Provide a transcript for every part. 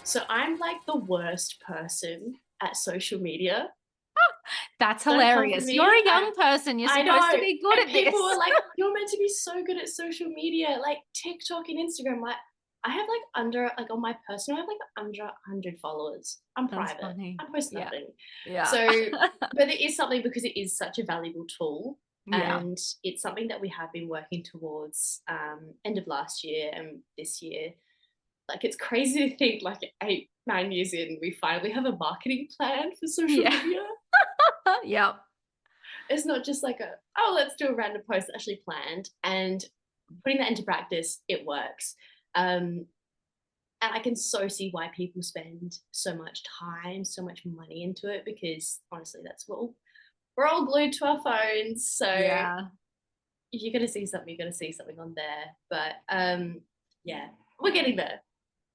So I'm like the worst person at social media. That's Don't come for hilarious. me. You're a young person. You're I supposed to know. be good And at people this. are like, you're meant to be so good at social media, like TikTok and Instagram. Like I have like on my personal, I have like under 100 followers. I'm That's private. funny. I post Yeah. nothing. Yeah. So, but it is something because it is such a valuable tool. Yeah. And it's something that we have been working towards end of last year and this year. Like it's crazy to think like 8, 9 years in, we finally have a marketing plan for social Yeah. media. Yep. It's not just like oh, let's do a random post that's actually planned. And putting that into practice, it works. Um, and I can so see why people spend so much time, so much money into it, because honestly, that's what we're all glued to our phones. So Yeah. you're gonna see something, you're gonna see something on there. But yeah, we're getting there.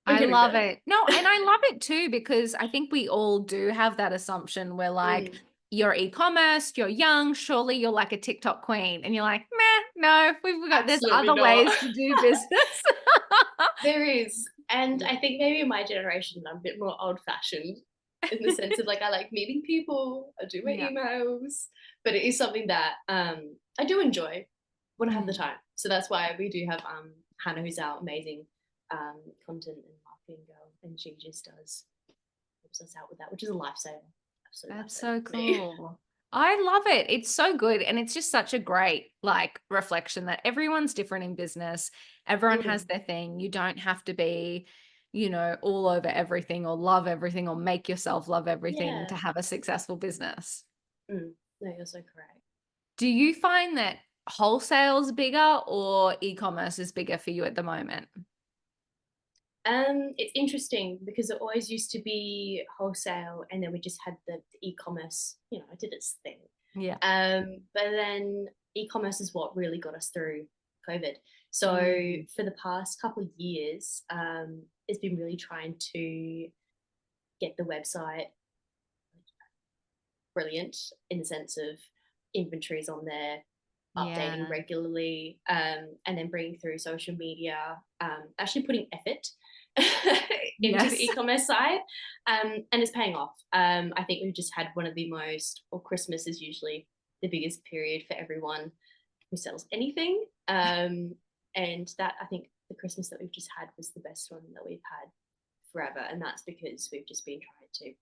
We're I getting love there. it. No, and I love it too because I think we all do have that assumption where like Mm, you're e-commerce, you're young, surely you're like a TikTok queen. And you're like, meh, no, we've got there's absolutely other not. ways to do business. There is. And Yeah. I think maybe in my generation, I'm a bit more old fashioned in the sense of like I like meeting people, I do my Yeah. emails, but it is something that I do enjoy when I have the Mm. time. So that's why we do have Hannah, who's our amazing content and marketing girl, and she just helps us out with that, which is a lifesaver. Absolute That's lifesaver so for me. cool. I love it. It's so good. And it's just such a great like reflection that everyone's different in business. Everyone has Mm, their thing. You don't have to be, all over everything or love everything or make yourself love everything to yeah. have a successful business. No, you're so correct. Do you find that wholesale's bigger or e-commerce is bigger for you at the moment? It's interesting because it always used to be wholesale, and then we just had the e-commerce. I did its thing. Yeah. But then e-commerce is what really got us through COVID. So Mm. for the past couple of years, it's been really trying to get the website brilliant in the sense of inventories on there, updating Yeah. regularly, and then bringing through social media, actually putting effort into the Yes. e-commerce side, and it's paying off. I think we've just had one of the or Christmas is usually the biggest period for everyone who sells anything, and that I think the Christmas that we've just had was the best one that we've had forever, and that's because we've just been trying to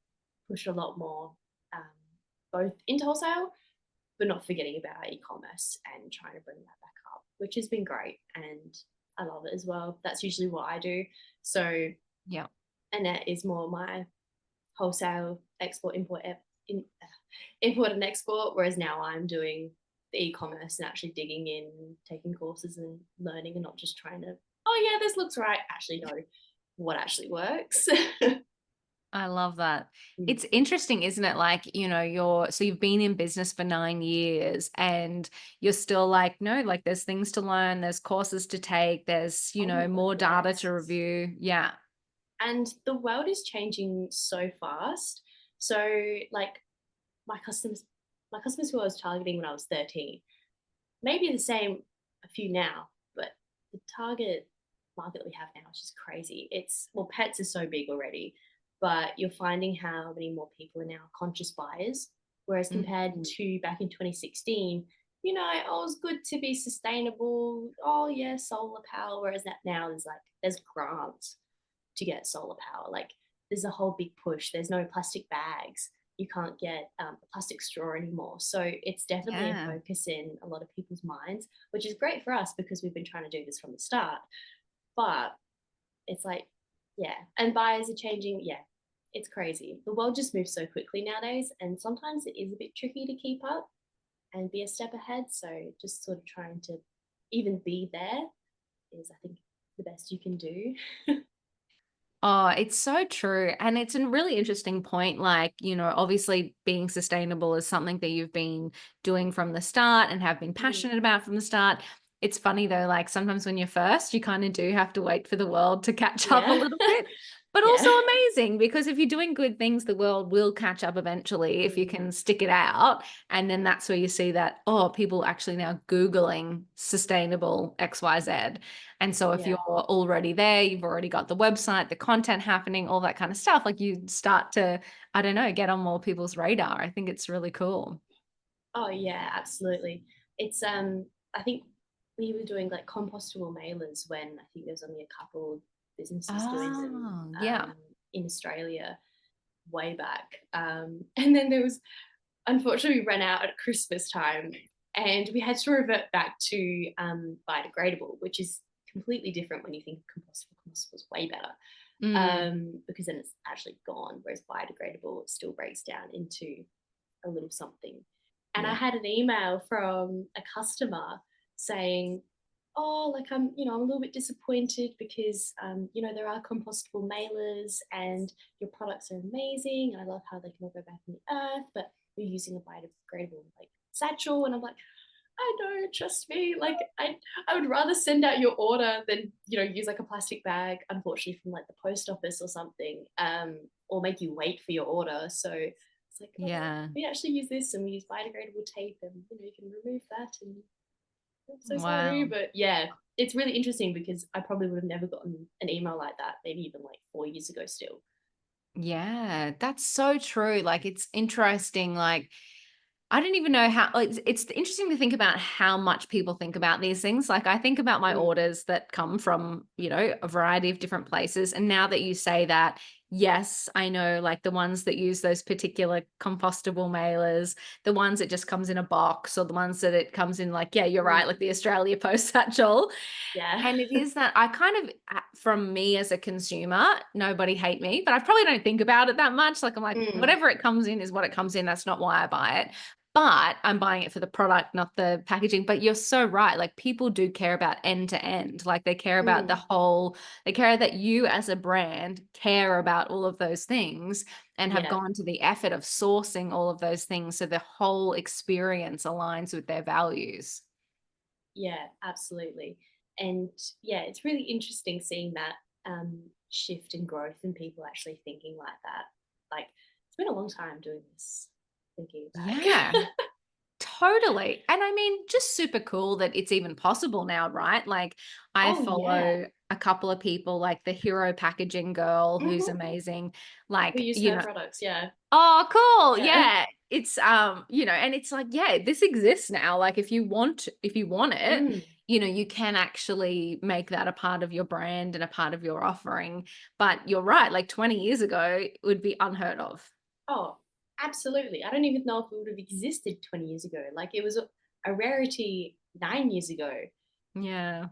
push a lot more, um, both into wholesale but not forgetting about e-commerce and trying to bring that back up, which has been great. And I love it as well. That's usually what I do. So Yeah. Annette is more my wholesale export, import and export, whereas now I'm doing the e-commerce and actually digging in, taking courses and learning, and not just trying to, oh yeah, this looks right. Actually know what actually works. I love that. Mm. It's interesting, isn't it? Like, you've been in business for 9 years and you're still like, no, like there's things to learn, there's courses to take, there's, Oh my god, more data yes. to review. Yeah. And the world is changing so fast. So like my customers my customers who I was targeting when I was 13 maybe the same a few now, but the target market that we have now is just crazy. It's well, pets is so big already, but you're finding how many more people are now conscious buyers. Whereas compared Mm. to back in 2016, oh, it's good to be sustainable. Oh yeah, solar power. Whereas that now there's grants to get solar power. Like there's a whole big push. There's no plastic bags. You can't get a plastic straw anymore. So it's definitely a Yeah. focus in a lot of people's minds, which is great for us because we've been trying to do this from the start. But it's like, yeah, and buyers are changing. Yeah, it's crazy. The world just moves so quickly nowadays, and sometimes it is a bit tricky to keep up and be a step ahead. So just sort of trying to even be there is, I think, the best you can do. Oh, it's so true. And it's a really interesting point. Like, obviously being sustainable is something that you've been doing from the start and have been Mm, passionate about from the start. It's funny though, like sometimes when you're first, you kind of do have to wait for the world to catch up a yeah. little bit. But also Yeah. amazing because if you're doing good things, the world will catch up eventually if you Mm, can stick it out. And then that's where you see that, oh, people actually now Googling sustainable XYZ. And so if you're yeah. already there, you've already got the website, the content happening, all that kind of stuff, like you start to, I don't know, get on more people's radar. I think it's really cool. Oh yeah, absolutely. It's I think we were doing like compostable mailers when I think there was only a couple of businesses doing them Oh, yeah. in Australia way back. And then there was, unfortunately, we ran out at Christmas time and we had to revert back to biodegradable, which is completely different when you think of compostable. Compostable is way better Mm, because then it's actually gone, whereas biodegradable still breaks down into a little something. And I yeah. had an email from a customer saying, "Oh, like I'm a little bit disappointed because there are compostable mailers and your products are amazing. And I love how they can all go back in the earth, but you're using a biodegradable like satchel." And I'm like, "I know, trust me. Like I would rather send out your order than use like a plastic bag, unfortunately, from like the post office or something, or make you wait for your order." So it's like, "Oh, Yeah. we actually use this and we use biodegradable tape, and you can remove that." And I'm so sorry, Wow. but yeah, it's really interesting because I probably would have never gotten an email like that, maybe even like 4 years ago still. Yeah, that's so true. Like it's interesting. Like I don't even know how it's interesting to think about how much people think about these things. Like I think about my Mm, orders that come from, a variety of different places. And now that you say that, yes, I know like the ones that use those particular compostable mailers, the ones that just comes in a box or the ones that it comes in like, yeah, you're right, mm, like the Australia Post satchel. yeah. And it is that I kind of, from me as a consumer, nobody hate me, but I probably don't think about it that much. Like I'm like, Mm, whatever it comes in is what it comes in. That's not why I buy it. But I'm buying it for the product, not the packaging. But you're so right. Like people do care about end to end. Like they care about the mm, whole, they care that you as a brand care about all of those things and have yeah. gone to the effort of sourcing all of those things so the whole experience aligns with their values. Yeah, absolutely. And yeah, it's really interesting seeing that shift in growth and people actually thinking like that. Like, it's been a long time doing this, thinking back. Yeah. Totally. And I mean, just super cool that it's even possible now, right? Like, I Oh, yeah. follow a couple of people, like the hero packaging girl, who's Hmm. amazing. We Like, use her products. Yeah. oh, cool. Yeah. Yeah. It's and it's like, yeah, this exists now. Like if you want it, Mm. you can actually make that a part of your brand and a part of your offering. But you're right, like 20 years ago, it would be unheard of. Oh, absolutely. I don't even know if it would have existed 20 years ago. Like, it was a rarity 9 years ago. Yeah.